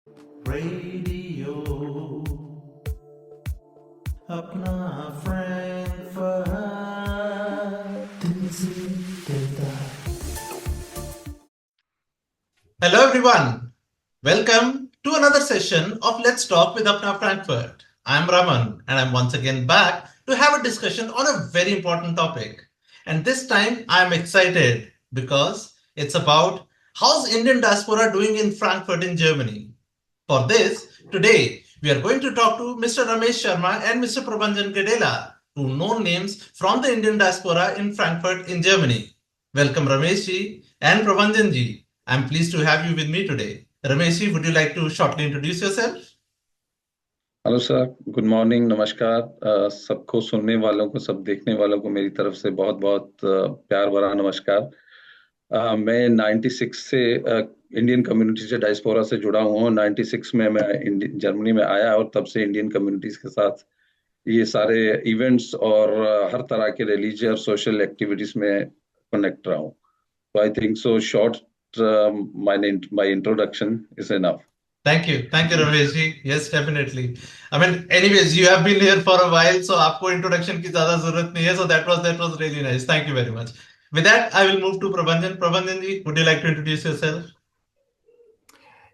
Radio अपना Frankfurt Hello everyone, welcome to another session of Let's Talk with Apna Frankfurt. I'm Raman and I'm once again back to have a discussion on a very important topic. And this time I'm excited because it's about how's Indian diaspora doing in Frankfurt in Germany. For this, today we are going to talk to Mr. Ramesh Sharma and Mr. Prabhanjan Gadela, two known names from the Indian diaspora in Frankfurt in Germany. Welcome Ramesh ji and Prabhanjan ji. I'm pleased to have you with me today. Ramesh ji, would you like to shortly introduce yourself? Hello sir, good morning, नमस्कार। सबको सुनने वालों को, सब देखने वालों को मेरी तरफ से बहुत बहुत प्यार भरा नमस्कार। मैं 96 से इंडियन कम्युनिटी से डायस्पोरा से जुड़ा हूँ। 96 में मैं जर्मनी में आया और तब से इंडियन कम्युनिटीज के साथ ये सारे इवेंट्स और हर तरह के रिलीजियस और सोशल एक्टिविटीज में कनेक्ट रहा हूँ। तो I think so short my introduction is enough. Thank you, Ramesh ji. Yes, definitely. I mean, anyways, you have been here for a while, so आपको introduction की ज़्यादा ज़रूरत नहीं है. So that was really nice. Thank you very much. With that, I will move to Prabhanjan. Prabhanjan ji, would you like to introduce yourself?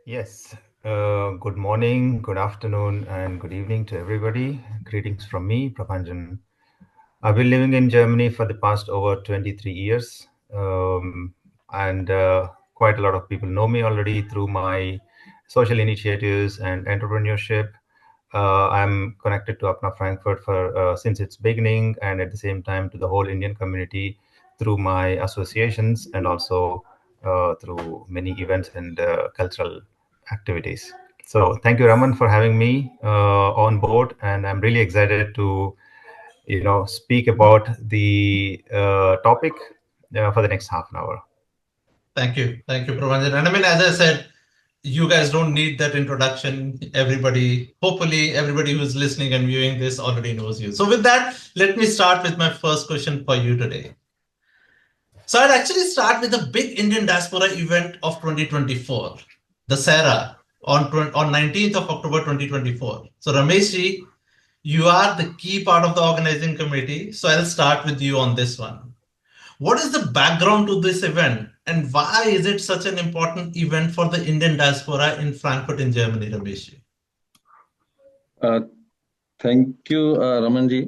Yes. Good morning, good afternoon, and good evening to everybody. Greetings from me, Prabhanjan. I've been living in Germany for the past over 23 years, and quite a lot of people know me already through my social initiatives and entrepreneurship. I'm connected to Apna Frankfurt since its beginning, and at the same time to the whole Indian community through my associations and also through many events and cultural activities. So thank you, Raman, for having me on board, and I'm really excited to speak about the topic for the next half an hour. Thank you, Prabhanjan. And I mean, as I said, you guys don't need that introduction. Hopefully, everybody who's listening and viewing this already knows you. So with that, let me start with my first question for you today. So I'd actually start with the big Indian diaspora event of 2024, the SARA, on 19th of October 2024. So Ramesh ji, you are the key part of the organizing committee. So I'll start with you on this one. What is the background to this event and why is it such an important event for the Indian diaspora in Frankfurt in Germany, Ramesh ji? Thank you Raman ji.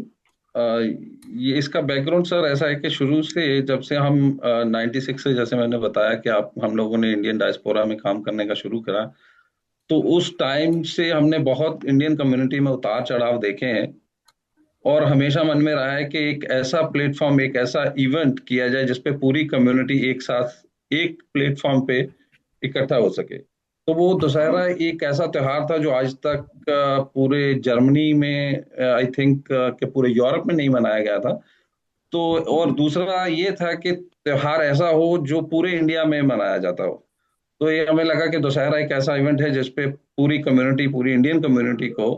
ये इसका background sir ऐसा है कि शुरू से जब से हम 96 से, जैसे मैंने बताया कि हम लोगों ने इंडियन डायस्पोरा में काम करने का शुरू करा, तो उस टाइम से हमने बहुत इंडियन कम्युनिटी में उतार चढ़ाव देखे हैं और हमेशा मन में रहा है कि एक ऐसा प्लेटफॉर्म, एक ऐसा इवेंट किया जाए जिसपे पूरी कम्युनिटी एक साथ एक प्लेटफॉर्म पे इकट्ठा हो सके। तो वो दशहरा एक ऐसा त्योहार था जो आज तक पूरे जर्मनी में, आई थिंक कि पूरे यूरोप में नहीं मनाया गया था। तो और दूसरा ये था कि त्योहार ऐसा हो जो पूरे इंडिया में मनाया जाता हो। तो ये हमें लगा कि दशहरा एक ऐसा इवेंट है जिसपे पूरी कम्युनिटी, पूरी इंडियन कम्युनिटी को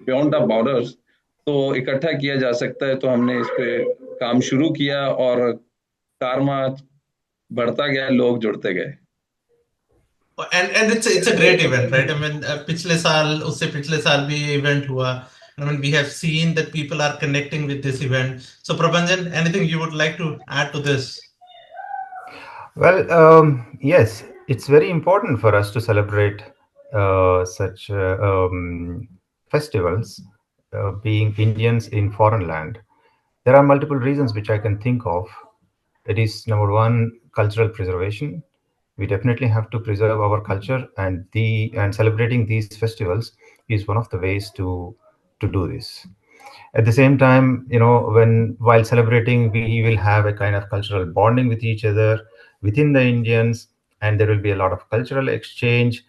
बियॉन्ड द बॉर्डर्स तो इकट्ठा किया जा सकता है। तो हमने इस पे काम शुरू किया और कारवा बढ़ता गया, लोग जुड़ते गए। And it's a great event, right? I mean, पिछले साल उससे पिछले साल भी ये event हुआ. I mean, we have seen that people are connecting with this event. So, Prabhanjan, anything you would like to add to this? Well, yes, it's very important for us to celebrate such festivals, being Indians in foreign land. There are multiple reasons which I can think of. It is number one, cultural preservation. We definitely have to preserve our culture, and celebrating these festivals is one of the ways to do this. At the same time, while celebrating, we will have a kind of cultural bonding with each other within the Indians, and there will be a lot of cultural exchange.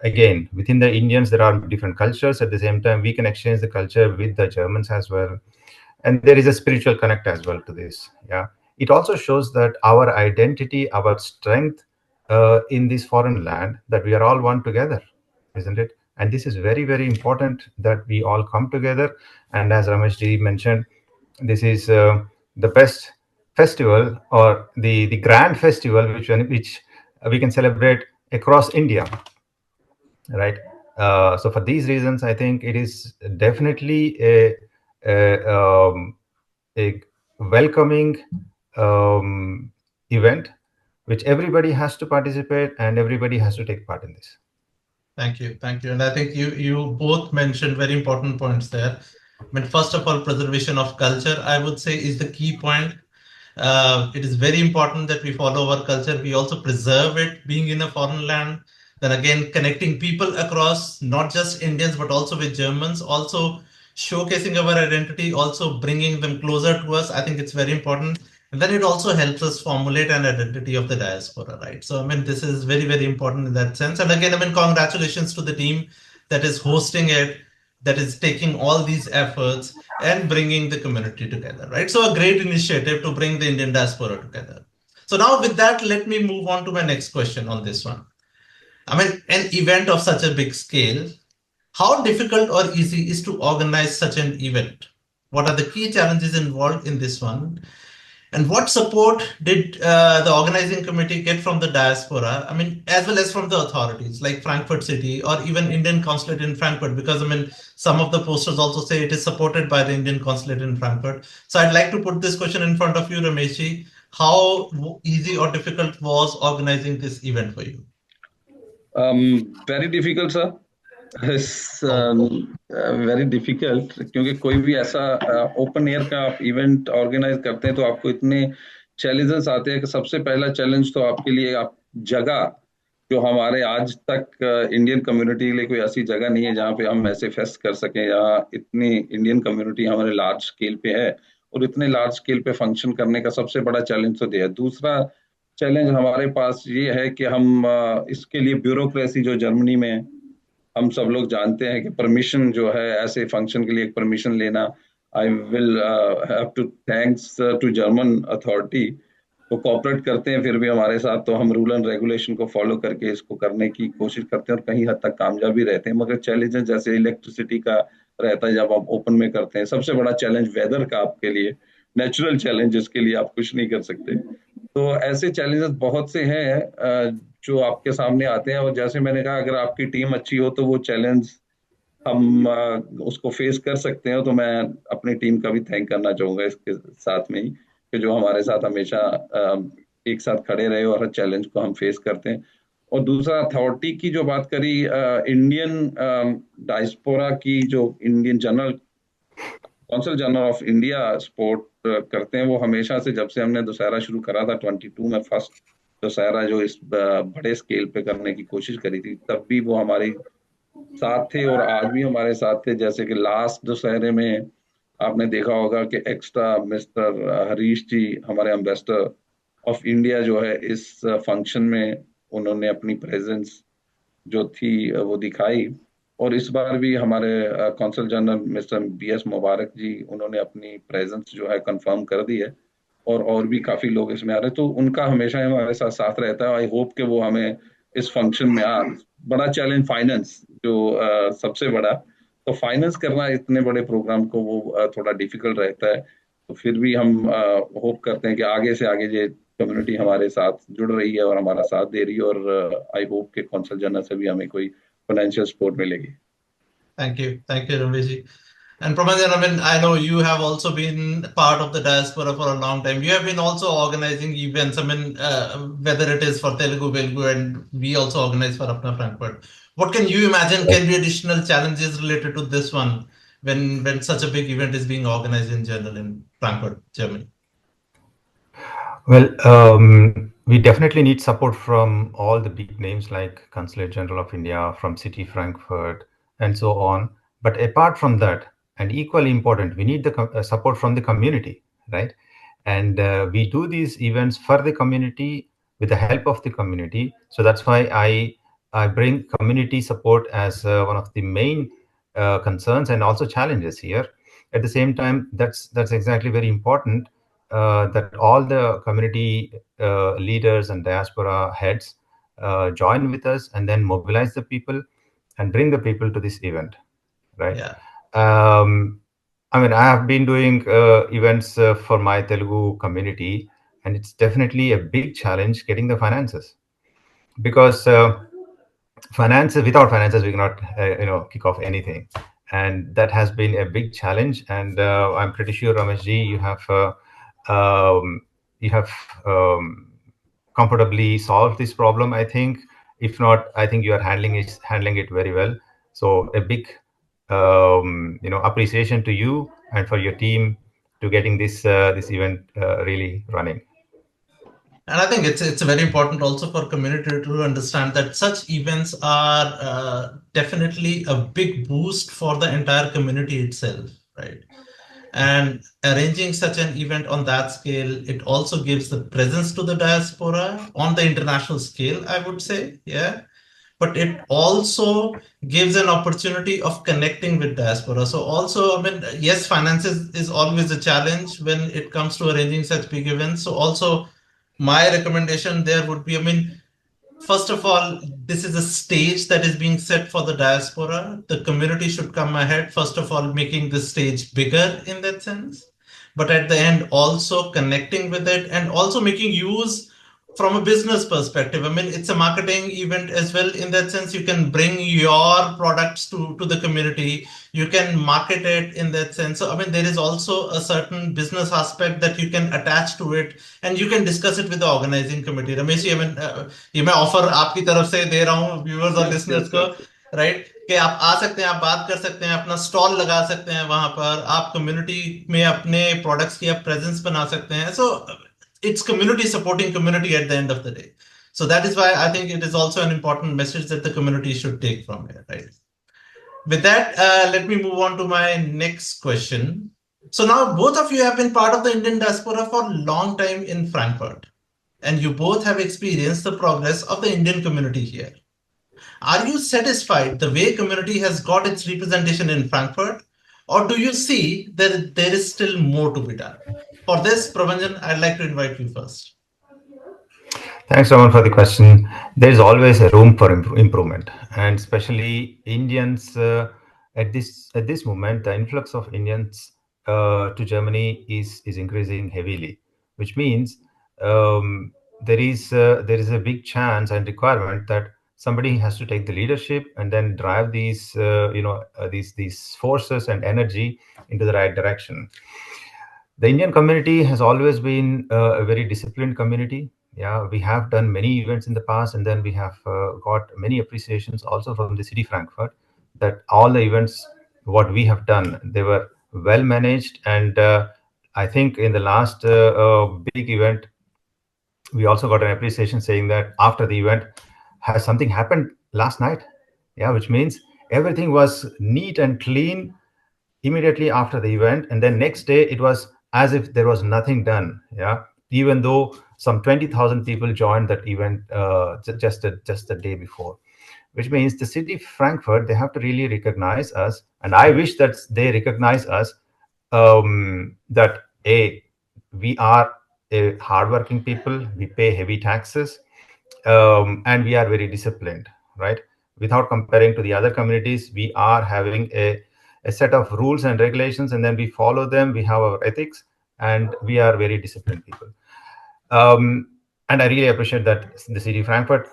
Again, within the Indians, there are different cultures. At the same time, we can exchange the culture with the Germans as well. And there is a spiritual connect as well to this. Yeah. It also shows that our identity, our strength in this foreign land, that we are all one together, isn't it? And this is very, very important that we all come together. And as Ramesh ji mentioned, this is the best festival, or the grand festival which we can celebrate across India. right? So for these reasons, I think it is definitely a welcoming event, which everybody has to participate and everybody has to take part in this. Thank you. Thank you. And I think you both mentioned very important points there. I mean, first of all, preservation of culture, I would say, is the key point. It is very important that we follow our culture. We also preserve it being in a foreign land. Then again, connecting people across, not just Indians, but also with Germans, also showcasing our identity, also bringing them closer to us. I think it's very important. And then it also helps us formulate an identity of the diaspora, right? So, I mean, this is very, very important in that sense. And again, I mean, congratulations to the team that is hosting it, that is taking all these efforts and bringing the community together, right? So, a great initiative to bring the Indian diaspora together. So, now with that, let me move on to my next question on this one. I mean, an event of such a big scale, how difficult or easy is to organize such an event? What are the key challenges involved in this one? And what support did the organizing committee get from the diaspora? I mean, as well as from the authorities like Frankfurt City or even Indian consulate in Frankfurt, because I mean, some of the posters also say it is supported by the Indian consulate in Frankfurt. So I'd like to put this question in front of you, Rameshji. How easy or difficult was organizing this event for you? Very difficult, sir. Very difficult, क्योंकि कोई भी ऐसा open air का आप event organise करते हैं तो आपको इतने चैलेंजेस आते हैं कि सबसे पहला चैलेंज तो आपके लिए आप जगह, जो हमारे आज तक इंडियन कम्युनिटी के लिए कोई ऐसी जगह नहीं है जहाँ पे हम ऐसे फेस्ट कर सकें, यहाँ इतनी इंडियन कम्युनिटी हमारे लार्ज स्केल पे है और इतने लार्ज स्केल पे फंक्शन करने का सबसे बड़ा चैलेंज तो दिया है। दूसरा चैलेंज हमारे पास ये है कि हम इसके लिए ब्यूरोक्रेसी जो जर्मनी में, हम सब लोग जानते हैं कि परमिशन जो है ऐसे फंक्शन के लिए एक परमिशन लेना, I will have to thanks to German authority, वो कॉपरेट करते हैं फिर भी हमारे साथ, तो हम रूल एंड रेगुलेशन को फॉलो करके इसको करने की कोशिश करते हैं और कहीं हद तक कामयाब भी रहते हैं। मगर चैलेंजेस जैसे इलेक्ट्रिसिटी का रहता है जब आप ओपन में करते हैं, सबसे बड़ा चैलेंज वेदर का आपके लिए, नेचुरल चैलेंज जिसके लिए आप कुछ नहीं कर सकते। तो ऐसे चैलेंजेस बहुत से हैं जो आपके सामने आते हैं, और जैसे मैंने कहा अगर आपकी टीम अच्छी हो तो वो चैलेंज हम उसको फेस कर सकते हैं। तो मैं अपनी टीम का भी थैंक करना चाहूंगा इसके साथ में ही, कि जो हमारे साथ हमेशा एक साथ खड़े रहे और हर चैलेंज को हम फेस करते हैं। और दूसरा अथॉरिटी की जो बात करी, इंडियन डायस्पोरा की जो Indian general consul general of India support करते हैं, वो हमेशा से जब से हमने दशहरा शुरू करा था 22 में, फर्स्ट दशहरा जो इस बड़े स्केल पे करने की कोशिश करी थी, तब भी वो हमारे साथ थे और आज भी हमारे साथ थे। जैसे कि लास्ट दशहरे में आपने देखा होगा कि एक्स्ट्रा मिस्टर हरीश जी, हमारे एम्बेसडर ऑफ इंडिया जो है, इस फंक्शन में उन्होंने अपनी प्रेजेंस जो थी वो दिखाई। और इस बार भी हमारे कौंसल जनरल मिस्टर BS मुबारक जी, उन्होंने अपनी प्रेजेंस जो है कंफर्म कर दी है, और भी काफी लोग इसमें आ रहे हैं, तो उनका हमेशा हमारे साथ साथ रहता है। आई होप कि वो हमें इस फंक्शन में बड़ा चैलेंज फाइनेंस जो सबसे बड़ा, तो फाइनेंस करना इतने बड़े प्रोग्राम को वो थोड़ा डिफिकल्ट रहता है। तो फिर भी हम होप करते हैं कि आगे से आगे ये कम्युनिटी हमारे साथ जुड़ रही है और हमारा साथ दे रही है, और आई होप के कौंसल जनरल से भी हमें कोई फाइनेंशियल सपोर्ट मिलेगी। Thank you, Rameshji. And Prabhanjan, I mean, I know you have also been part of the diaspora for a long time. You have been also organizing events. I mean, whether it is for Telugu, Velugu, and we also organize for Apna Frankfurt. What can you imagine can be additional challenges related to this one when such a big event is being organized in general in Frankfurt, Germany? Well, we definitely need support from all the big names like Consulate General of India, from City Frankfurt, and so on. But apart from that, and equally important, we need the support from the community, right? And we do these events for the community with the help of the community. So that's why I bring community support as one of the main concerns and also challenges here. At the same time, that's exactly very important that all the community leaders and diaspora heads join with us and then mobilize the people and bring the people to this event, right? Yeah. I mean, I have been doing events for my Telugu community, and it's definitely a big challenge getting the finances, because finances, without finances we cannot kick off anything, and that has been a big challenge. And I'm pretty sure, Rameshji, um, you have comfortably solved this problem, I think. If not, I think you are handling it very well. So a big appreciation to you and for your team to getting this event really running. And I think it's very important also for community to understand that such events are definitely a big boost for the entire community itself, right? And arranging such an event on that scale, it also gives the presence to the diaspora on the international scale, I would say, yeah. But it also gives an opportunity of connecting with diaspora. So also, I mean, yes, finances is always a challenge when it comes to arranging such big events. So also, my recommendation there would be, I mean, first of all, this is a stage that is being set for the diaspora. The community should come ahead, first of all, making the stage bigger in that sense. But at the end, also connecting with it and also making use from a business perspective. I mean, it's a marketing event as well. In that sense, you can bring your products to the community. You can market it in that sense. So, I mean, there is also a certain business aspect that you can attach to it and you can discuss it with the organizing committee. Ramesh ji, I mean, ये मैं offer आपकी तरफ से दे रहा हूँ viewers और Yes, listeners yes, को, yes. Right, कि आप आ सकते हैं, आप बात कर सकते हैं, अपना स्टॉल लगा सकते हैं वहां पर, आप कम्युनिटी में अपने प्रोडक्ट्स की आप प्रेजेंस बना सकते हैं. सो it's community supporting community at the end of the day. So that is why I think it is also an important message that the community should take from here, right? With that, let me move on to my next question. So now both of you have been part of the Indian diaspora for a long time in Frankfurt, and you both have experienced the progress of the Indian community here. Are you satisfied the way community has got its representation in Frankfurt, or do you see that there is still more to be done? For this, Prabhanjan, I'd like to invite you first. Thanks, Raman, for the question. There is always a room for improvement, and especially Indians at this moment, the influx of Indians to Germany is increasing heavily, which means um, there is a big chance and requirement that somebody has to take the leadership and then drive these forces and energy into the right direction. The Indian community has always been a very disciplined community. Yeah, we have done many events in the past, and then we have got many appreciations also from the city Frankfurt that all the events what we have done, they were well managed. And I think in the last big event, we also got an appreciation saying that after the event, has something happened last night? Yeah, which means everything was neat and clean immediately after the event, and then next day it was as if there was nothing done. Yeah, even though some 20,000 people joined that event just the day before, which means the city Frankfurt, they have to really recognize us, and I wish that they recognize us, that a we are a hardworking people, we pay heavy taxes, and we are very disciplined, right? Without comparing to the other communities, we are having a set of rules and regulations, and then we follow them. We have our ethics, and we are very disciplined people. And I really appreciate that the city Frankfurt,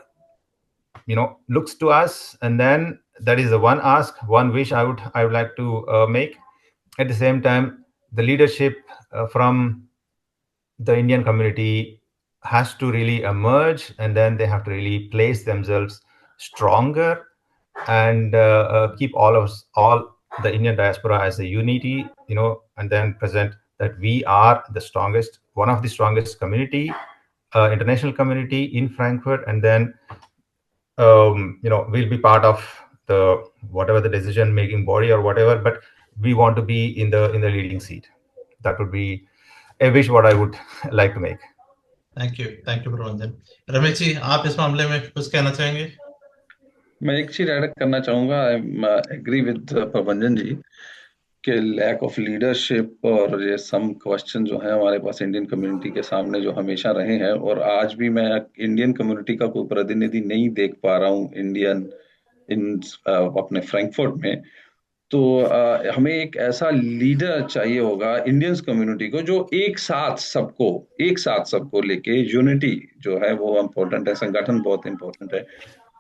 looks to us, and then that is the one ask, one wish I would like to make. At the same time, the leadership from the Indian community has to really emerge, and then they have to really place themselves stronger and keep all the Indian diaspora as a unity, and then present that we are the strongest, one of the strongest community, international community in Frankfurt, and then we'll be part of the whatever the decision making body or whatever, but we want to be in the leading seat. That would be a wish what I would like to make. Thank you प्रबंधन. रमेश जी, आप इस मामले में कुछ कहना चाहेंगे? मैं एक चीज ऐड करना चाहूंगा. आई एग्री विद प्रभंजन जी कि लैक ऑफ लीडरशिप और ये सम क्वेश्चन जो है हमारे पास इंडियन कम्युनिटी के सामने जो हमेशा रहे हैं, और आज भी मैं इंडियन कम्युनिटी का कोई प्रतिनिधि नहीं देख पा रहा हूँ इंडियन इन अपने फ्रैंकफर्ट में. तो हमें एक ऐसा लीडर चाहिए होगा इंडियंस कम्युनिटी को जो एक साथ सबको लेके यूनिटी जो है वो इम्पोर्टेंट है. संगठन बहुत इम्पोर्टेंट है.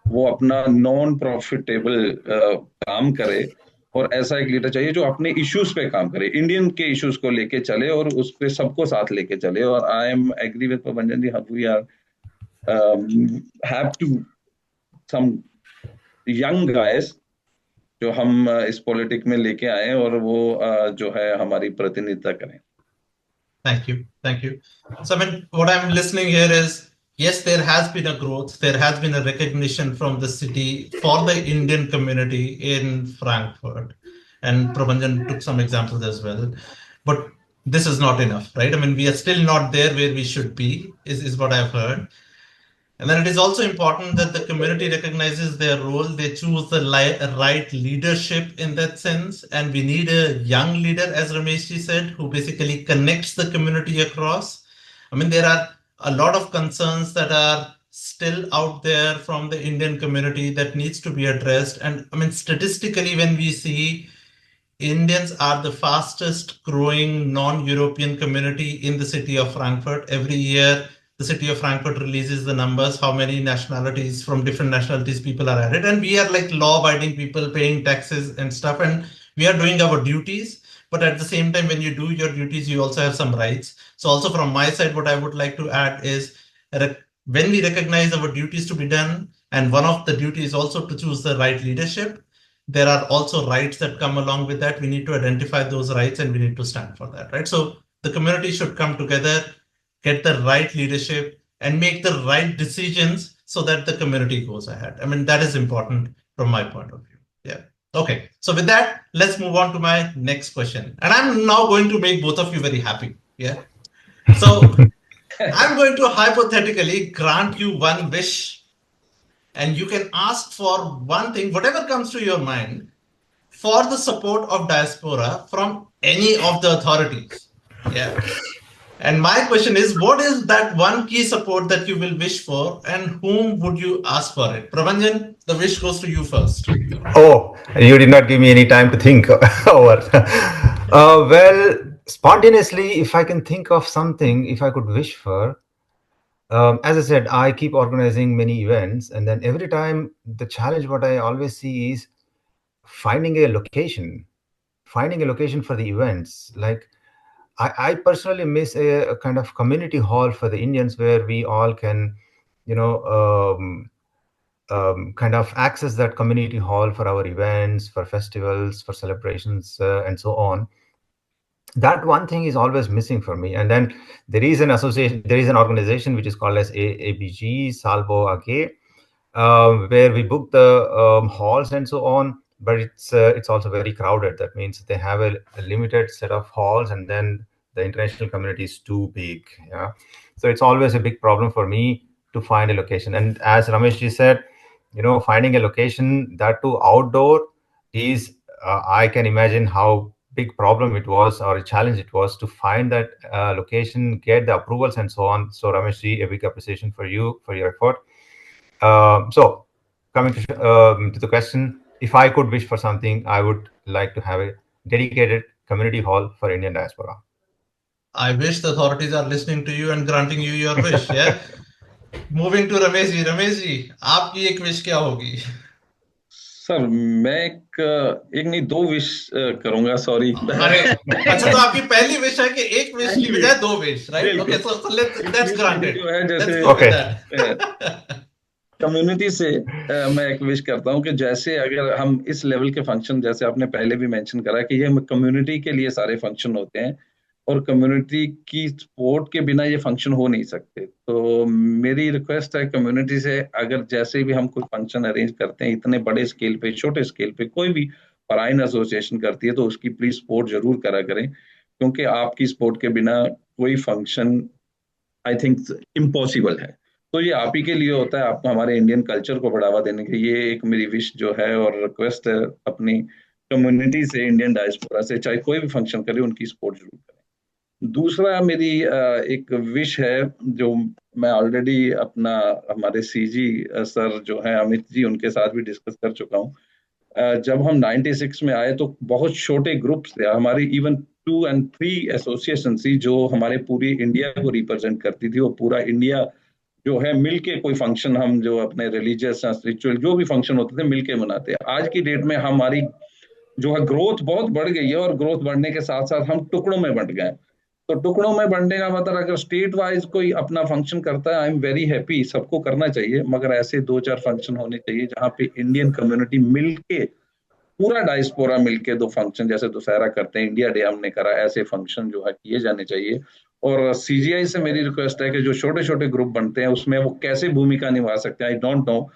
वो अपना नॉन प्रॉफिटेबल काम करे, और ऐसा एक लीडर चाहिए जो अपने इश्यूज पे काम करे, इंडियन के इश्यूज को लेके चले और उस पे सबको साथ लेके चले। और I am agree with Prabhanjan ji, we are have to some young guys जो हम इस पॉलिटिक में लेके आए, और वो जो है हमारी प्रतिनिधित्व करें। Thank you. Thank you. So, I mean, what I'm listening here is, yes, there has been a growth. There has been a recognition from the city for the Indian community in Frankfurt. And Prabhanjan took some examples as well. But this is not enough, right? I mean, we are still not there where we should be, is what I've heard. And then it is also important that the community recognizes their role. They choose the right leadership in that sense. And we need a young leader, as Ramesh ji said, who basically connects the community across. I mean, there are a lot of concerns that are still out there from the Indian community that needs to be addressed. And I mean, statistically, when we see Indians are the fastest growing non-European community in the city of Frankfurt. Every year, the city of Frankfurt releases the numbers, how many nationalities from different nationalities people are added. And we are like law-abiding people paying taxes and stuff. And we are doing our duties. But at the same time, when you do your duties, you also have some rights. So also from my side, what I would like to add is when we recognize our duties to be done, and one of the duties is also to choose the right leadership, there are also rights that come along with that. We need to identify those rights and we need to stand for that, right? So the community should come together, get the right leadership, and make the right decisions so that the community goes ahead. I mean, that is important from my point of view. Yeah. Okay. So with that, let's move on to my next question. And I'm now going to make both of you very happy. Yeah. So I'm going to hypothetically grant you one wish, and you can ask for one thing, whatever comes to your mind, for the support of diaspora from any of the authorities. Yeah. And my question is, what is that one key support that you will wish for, and whom would you ask for it? Prabhanjan, the wish goes to you first. Oh, you did not give me any time to think over. Well, spontaneously, if I can think of something, if I could wish for, as I said, I keep organizing many events, and then every time the challenge, what I always see is finding a location, for the events. Like I personally miss a kind of community hall for the Indians where we all can, you know, kind of access that community hall for our events, for festivals, for celebrations, and so on. That one thing is always missing for me. And then there is an association, there is an organization which is called as ABG, Salvo AG, where we book the halls and so on. But it's also very crowded. That means they have a limited set of halls, and then the international community is too big. Yeah, so it's always a big problem for me to find a location. And as Ramesh ji said, finding a location that too outdoor is, I can imagine how big problem it was, or a challenge it was, to find that location, get the approvals and so on. So Ramesh ji, a big appreciation for you for your effort. So coming to the question, if I could wish for something, I would like to have a dedicated community hall for Indian diaspora. I wish the authorities are listening to you and granting you your wish. Yeah. Moving to Ramesh ji. Ramesh ji, आपकी एक wish क्या होगी? Sir मैं एक नहीं, दो wish करूंगा, sorry. अरे अच्छा, तो आपकी पहली विश है कि एक विश की बजाय दो wish, right? Okay, so let's granted. जो है जैसे कम्युनिटी से मैं एक विश करता हूँ कि जैसे अगर हम इस लेवल के फंक्शन, जैसे आपने पहले भी मेंशन करा कि ये कम्युनिटी के लिए सारे फंक्शन होते हैं, और कम्युनिटी की सपोर्ट के बिना ये फंक्शन हो नहीं सकते। तो मेरी रिक्वेस्ट है कम्युनिटी से, अगर जैसे भी हम कोई फंक्शन अरेंज करते हैं, इतने बड़े स्केल पे, छोटे स्केल पे, कोई भी फॉरेन एसोसिएशन करती है, तो उसकी प्लीज सपोर्ट जरूर करा करें, क्योंकि आपकी सपोर्ट के बिना कोई फंक्शन आई थिंक इम्पॉसिबल है। तो ये आप ही के लिए होता है, आपको हमारे इंडियन कल्चर को बढ़ावा देने के लिए। एक मेरी विश जो है और रिक्वेस्ट है अपनी कम्युनिटी से, इंडियन डायस्पोरा से, चाहे कोई भी फंक्शन करे, उनकी सपोर्ट जरूर करें। दूसरा मेरी एक विश है, जो मैं ऑलरेडी अपना हमारे सीजी सर जो है अमित जी, उनके साथ भी डिस्कस कर चुका हूँ। जब हम 96 में आए तो बहुत छोटे ग्रुप्स थे हमारी, इवन 2 and 3 एसोसिएशन थी जो हमारे पूरी इंडिया को रिप्रेजेंट करती थी, वो पूरा इंडिया जो है मिलके कोई फंक्शन, हम जो अपने रिलीजियस या स्पिरिचुअल जो भी फंक्शन होते थे मिलके मनाते हैं। आज की डेट में हमारी जो है ग्रोथ बहुत बढ़ गई है, और ग्रोथ बढ़ने के साथ साथ हम टुकड़ों में बंट गए। तो टुकड़ों में बढ़ने का मतलब, अगर स्टेट वाइज कोई अपना फंक्शन करता है, आई एम वेरी हैप्पी, सबको करना चाहिए, मगर ऐसे 2-4 फंक्शन होने चाहिए जहाँ पे इंडियन कम्युनिटी मिलके, पूरा डायस्पोरा मिलके दो फंक्शन, जैसे दशहरा करते हैं, इंडिया डे हमने करा, ऐसे फंक्शन जो है किए जाने चाहिए। और सीजीआई से मेरी रिक्वेस्ट है कि जो छोटे छोटे ग्रुप बनते हैं उसमें वो कैसे भूमिका निभा सकते हैं, आई डोंट नो,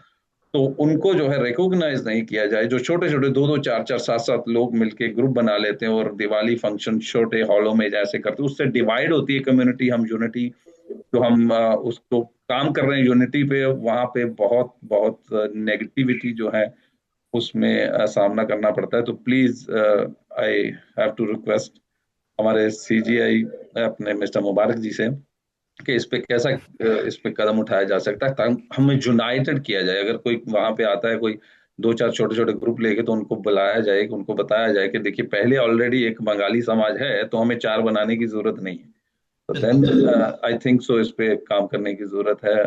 तो उनको जो है रिकॉग्नाइज नहीं किया जाए। जो छोटे छोटे 2-2, 4-4, 7-7 लोग मिलके ग्रुप बना लेते हैं और दिवाली फंक्शन छोटे हॉलों में जैसे करते हैं, उससे डिवाइड होती है कम्युनिटी। हम यूनिटी जो हम उसको काम कर रहे हैं यूनिटी पे, वहां पे बहुत बहुत नेगेटिविटी जो है उसमें सामना करना पड़ता है। तो please I have to request हमारे सीजीआई अपने मिस्टर मुबारक जी से कि इस पे कैसा इस पे कदम उठाया जा सकता है, ताकि हमें यूनाइटेड किया जाए। अगर कोई वहां पे आता है, कोई 2-4 छोटे छोटे ग्रुप लेके, तो उनको बुलाया जाए, उनको बताया जाए कि देखिए पहले ऑलरेडी एक बंगाली समाज है, तो हमें 4 बनाने की जरूरत नहीं है। तो देन बिल्कुल। आई थिंक सो इस पे काम करने की जरूरत है।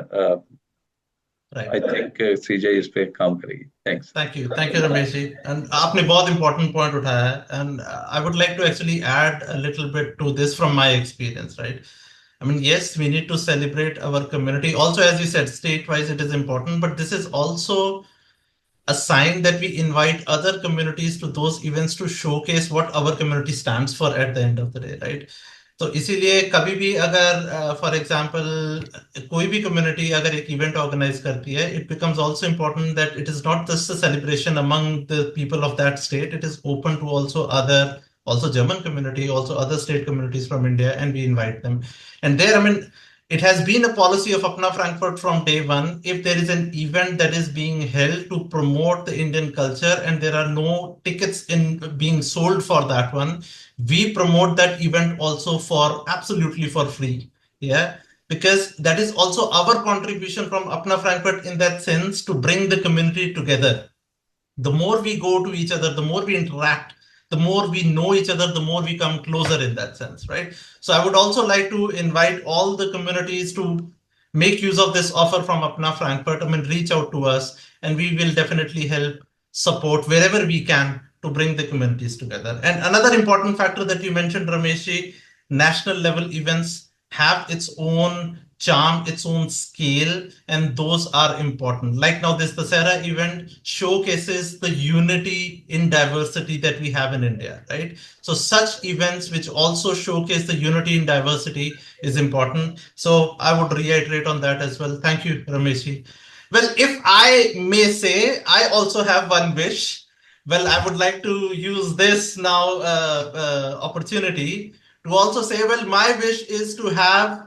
आई राइट। थिंक सीजीआई इस पे काम करेगी। Thanks. Thank you Ramesh ji. And आपने बहुत इंपॉर्टेंट पॉइंट उठाया है, and I would like to actually add a little bit to this from my experience, right? I mean, yes, we need to celebrate our community. Also, as you said, state-wise, it is important, but this is also a sign that we invite other communities to those events to showcase what our community stands for at the end of the day, right? तो इसीलिए कभी भी अगर for example कोई भी community अगर एक event organise करती है, it becomes also important that it is not just a celebration among the people of that state, it is open to also other, also German community, also other state communities from India, and we invite them. And there, I mean, it has been a policy of Apna Frankfurt from day one. If there is an event that is being held to promote the Indian culture and there are no tickets in being sold for that one, we promote that event also for absolutely for free. Yeah, because that is also our contribution from Apna Frankfurt in that sense to bring the community together. The more we go to each other, the more we interact, the more we know each other, the more we come closer in that sense, right? So I would also like to invite all the communities to make use of this offer from Apna Frankfurt. I mean, reach out to us and we will definitely help support wherever we can to bring the communities together. And another important factor that you mentioned, Rameshi, national level events have its own charm, its own scale, and those are important. Like now, this Dasera event showcases the unity in diversity that we have in India, right? So such events which also showcase the unity in diversity is important. So I would reiterate on that as well. Thank you, Rameshi. Well, if I may say, I also have one wish. Well, I would like to use this now opportunity to also say, well, my wish is to have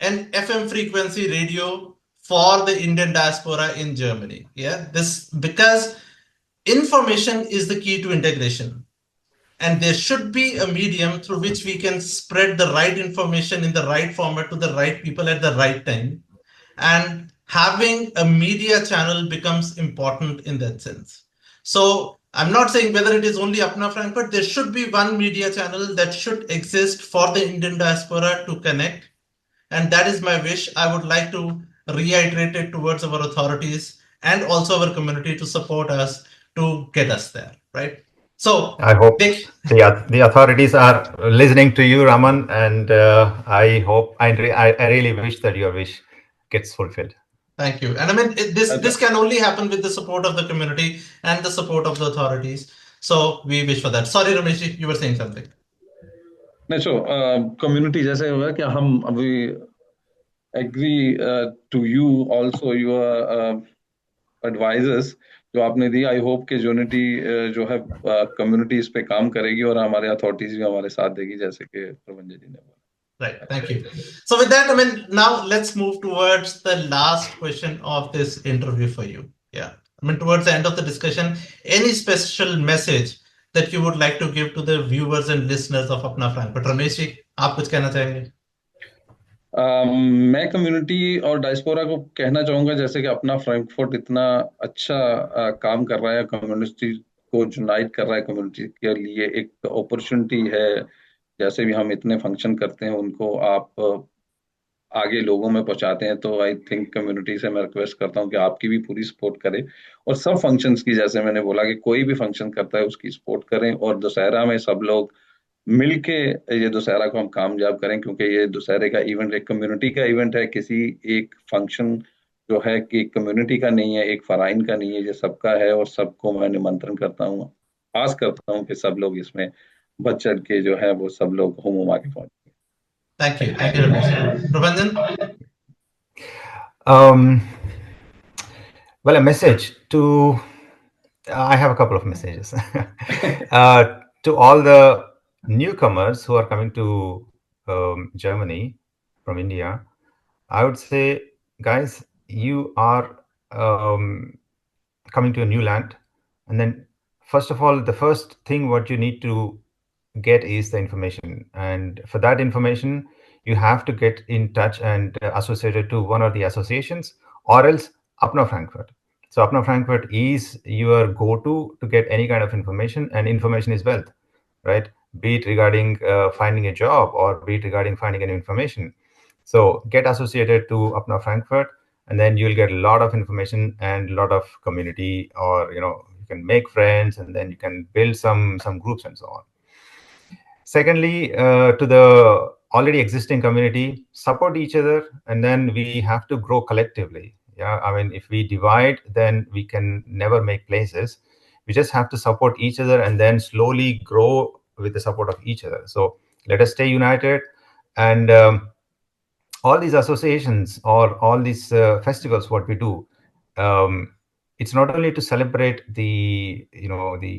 an FM frequency radio for the Indian diaspora in Germany. Yeah, this because information is the key to integration. And there should be a medium through which we can spread the right information in the right format to the right people at the right time. And having a media channel becomes important in that sense. So I'm not saying whether it is only Apna Frankfurt, there should be one media channel that should exist for the Indian diaspora to connect, and that is my wish. I would like to reiterate it towards our authorities and also our community to support us to get us there, right? So I hope Dick, the authorities are listening to you, Raman, and I hope I really wish that your wish gets fulfilled. thank you. And I mean, this can only happen with the support of the community and the support of the authorities. So we wish for that. Sorry, Ramesh, you were saying something. नहीं, सो community जैसे होगा कि हम अभी agree to you also your advisers जो आपने दी। I hope कि unity जो है कम्युनिटी इस पे काम करेगी और हमारे अथॉरिटीज भी हमारे साथ देगी, जैसे कि प्रबंधन जी ने बोला। Right. Thank you. So with that, I mean, now let's move towards the last question of this interview for you. Yeah. I mean, towards the end of the discussion, any special message that you would like to give to the viewers and listeners of Apna Frankfurt? Ramesh जी, आप कुछ कहना चाहेंगे? मैं community और diaspora को कहना चाहूंगा, जैसे कि अपना फ्रैंकफर्ट इतना अच्छा काम कर रहा है, कम्युनिटी को यूनाइट कर रहा है, कम्युनिटी के लिए एक अपॉर्चुनिटी है। जैसे भी हम इतने फंक्शन करते हैं उनको आप आगे लोगों में पहुंचाते हैं। तो आई थिंक कम्युनिटी से मैं रिक्वेस्ट करता हूँ कि आपकी भी पूरी सपोर्ट करें, और सब फंक्शंस की, जैसे मैंने बोला कि कोई भी फंक्शन करता है उसकी सपोर्ट करें, और दशहरा में सब लोग मिलके ये दशहरा को हम कामयाब करें, क्योंकि ये दशहरे का इवेंट एक कम्युनिटी का इवेंट है। किसी एक फंक्शन जो है कि कम्युनिटी का नहीं है, एक फराइन का नहीं है, ये सबका है, और सबको मैं निमंत्रण करता हूँ, आस करता हूँ कि सब लोग इसमें बढ़ चढ़ के जो है वो सब लोग हुम हुमा के पहुंचे। Thank you, Ramesh. Prabhanjan? Um, well, a message to, I have a couple of messages to all the newcomers who are coming to Germany from India. I would say, guys, you are coming to a new land. And then, first of all, the first thing what you need to get is the information. And for that information, you have to get in touch and associated to one of the associations, or else Apna Frankfurt. So Apna Frankfurt is your go-to get any kind of information, and information is wealth, right? Be it regarding finding a job, or be it regarding finding an information. So get associated to Apna Frankfurt, and then you'll get a lot of information and a lot of community, or you can make friends, and then you can build some groups and so on. Secondly, to the already existing community, support each other, and then we have to grow collectively. Yeah, I mean, if we divide, then we can never make places. We just have to support each other and then slowly grow with the support of each other. So let us stay united, and all these associations or all these festivals, what we do, um, it's not only to celebrate the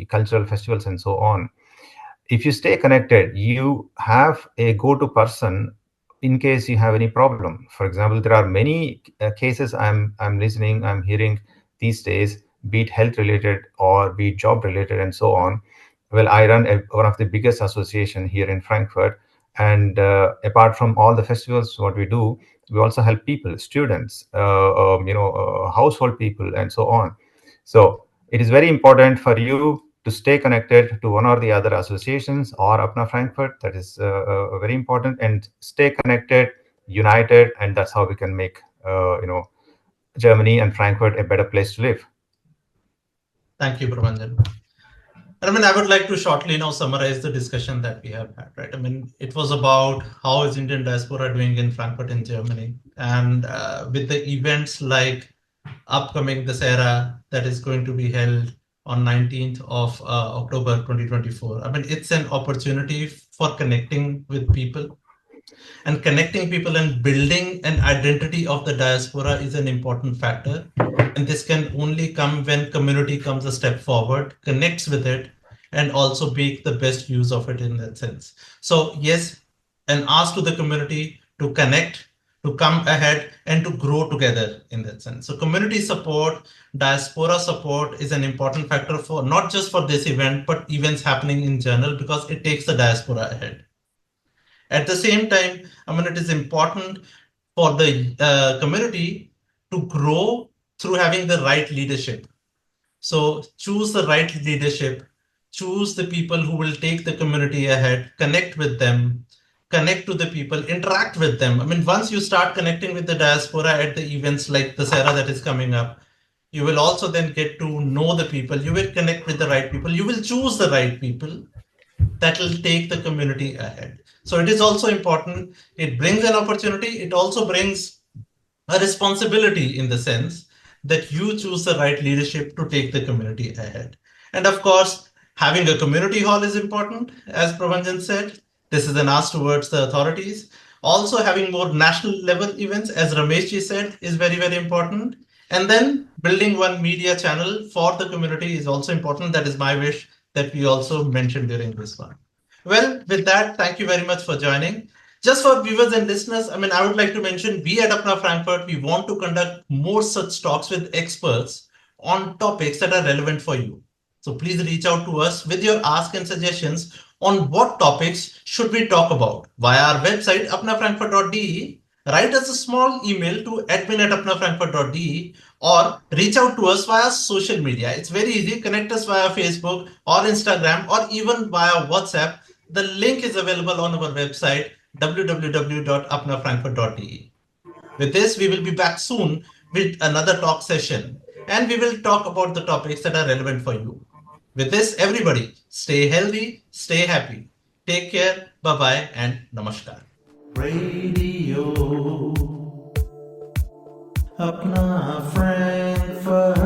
cultural festivals and so on. If you stay connected, you have a go-to person in case you have any problem. For example, there are many cases I'm listening, I'm hearing these days, be it health related or be it job related and so on. Well, I run one of the biggest association here in Frankfurt, and apart from all the festivals, what we do, we also help people, students, household people, and so on. So it is very important for you to stay connected to one or the other associations or Apna Frankfurt. That is very important, and stay connected, united, and that's how we can make Germany and Frankfurt a better place to live. Thank you, Prabhanjan. I mean, I would like to shortly now summarize the discussion that we have had, right? I mean, it was about how is Indian diaspora doing in Frankfurt in Germany, and with the events like upcoming Dussehra that is going to be held on 19th of October 2024. I mean, it's an opportunity for connecting with people, and connecting people and building an identity of the diaspora is an important factor. And this can only come when community comes a step forward, connects with it, and also make the best use of it in that sense. So yes, an ask to the community to connect, to come ahead, and to grow together in that sense. So community support, diaspora support is an important factor for not just for this event, but events happening in general, because it takes the diaspora ahead. At the same time, I mean, it is important for the community to grow through having the right leadership. So choose the right leadership, choose the people who will take the community ahead, connect with them, connect to the people, interact with them. I mean, once you start connecting with the diaspora at the events like the Sarah that is coming up, you will also then get to know the people. You will connect with the right people. You will choose the right people that will take the community ahead. So it is also important. It brings an opportunity. It also brings a responsibility in the sense that you choose the right leadership to take the community ahead. And of course, having a community hall is important, as Prabhanjan said. This is an ask towards the authorities. Also, having more national level events, as Rameshji said, is very, very important. And then building one media channel for the community is also important. That is my wish that we also mentioned during this one. Well, with that, thank you very much for joining. Just for viewers and listeners, I mean, I would like to mention we at Apna Frankfurt, we want to conduct more such talks with experts on topics that are relevant for you. So please reach out to us with your ask and suggestions on what topics should we talk about via our website, apnafrankfurt.de. Write us a small email to admin@apnafrankfurt.de, or reach out to us via social media. It's very easy. Connect us via Facebook or Instagram or even via WhatsApp. The link is available on our website, www.apnafrankfurt.de. With this, we will be back soon with another talk session, and we will talk about the topics that are relevant for you. With this, everybody, stay healthy, stay happy. Take care, bye-bye, and namaskar. Radio अपना Frankfurt